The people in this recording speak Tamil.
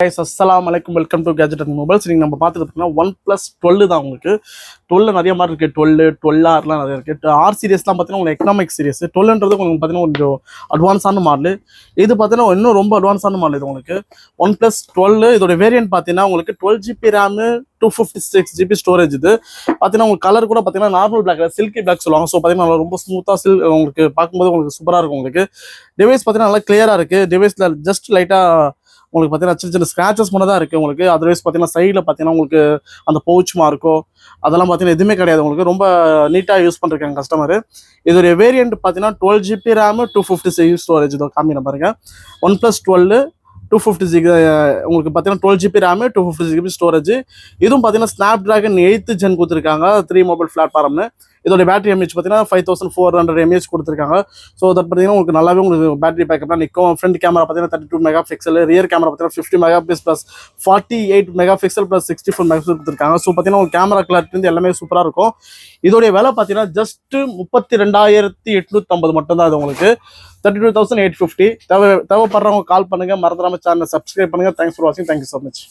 guys, assalamu alaikum. Welcome to Gadget and Mobiles. நீங்க நம்ம பார்த்துக்கிட்டோம்னா OnePlus 12 தான் உங்களுக்கு 12 நிறைய மாதிரி இருக்கு. 12 12Rலாம் நிறைய இருக்கு. R சீரிஸ்லாம் பார்த்தீங்கன்னா உங்களுக்கு எக்கனாமிக் சீரிஸ். 12ன்றது உங்களுக்கு பார்த்தீங்கன்னா கொஞ்சம் அட்வான்ஸான மாடல். இது பார்த்தீங்கன்னா இன்னும் ரொம்ப அட்வான்ஸான மாடல் இது உங்களுக்கு. OnePlus 12 இதோட வேரியன்ட் பார்த்தீங்கன்னா உங்களுக்கு 12GB RAM 256GB ஸ்டோரேஜ். இது பார்த்தீங்கன்னா உங்களுக்கு கலர் கூட பார்த்தீங்கன்னா நார்மல் பிளாக் சில்கி பிளாக் சொல்லுவாங்க. ஸோ பார்த்தீங்கன்னா ரொம்ப ஸ்மூத்தாக உங்களுக்கு பார்க்கும்போது உங்களுக்கு சூப்பராக இருக்கும். உங்களுக்கு டிவைஸ் பார்த்தீங்கன்னா நல்லா கிளியராக இருக்கு. டிவைஸில் ஜஸ்ட் லைட்டாக உங்களுக்கு பார்த்தீங்கன்னா சின்ன சின்ன ஸ்க்ராச்சஸ் மட்டும் தான் இருக்குது உங்களுக்கு. அதர்வைஸ் பார்த்தீங்கன்னா சைடில் பார்த்தீங்கன்னா உங்களுக்கு அந்த பவுச் மார்க்கோ அதெல்லாம் பார்த்தீங்கன்னா எதுவுமே கிடையாது. உங்களுக்கு ரொம்ப நீட்டாக யூஸ் பண்ணிருக்காங்க கஸ்டமர். இதோடைய வேரியன்ட் பார்த்தீங்கன்னா 12GB RAM 256GB ஸ்டோரேஜ். இதோ காமிக்கிற பாருங்க. OnePlus 12 256 உங்களுக்கு பார்த்தீங்கன்னா 12GB RAM 256GB ஸ்டோரேஜ். இதுவும் பார்த்தீங்கன்னா Snapdragon 8th Gen கொடுத்துருக்காங்க 3 மொபைல் பிளாட்ஃபார்ம்னு. இதோட பேட்டரி எம்ஏஹெச் பார்த்தீங்கன்னா 5400 mAh கொடுத்துருக்காங்க. ஸோ அதை பார்த்தீங்கன்னா உங்களுக்கு நல்லாவே உங்களுக்கு பேட்டரி பேக்கப்லாம் நிற்கும். ஃப்ரண்ட் கேமரா பார்த்தீங்கன்னா 32 மெகாபிக்சல், ரியர் கேமரா பார்த்தீங்கன்னா 50 megapixel plus 48 megapixel plus 64 megapixel கொடுத்துருக்காங்க. ஸோ பார்த்தீங்கன்னா உங்களுக்கு கேமரா கிளாரிட்டி வந்து எல்லாமே சூப்பராக இருக்கும். இதோடைய விலை பார்த்தீங்கன்னா ஜஸ்ட் 32,850 மட்டும் தான். அது உங்களுக்கு 32,850. தேவைப்படுறவங்க கால் பண்ணுங்க. மறந்துடாம சேனலை சப்ஸ்கிரைப் பண்ணுங்க. தேங்க்ஸ் ஃபார் வாட்சிங். Thank you so much.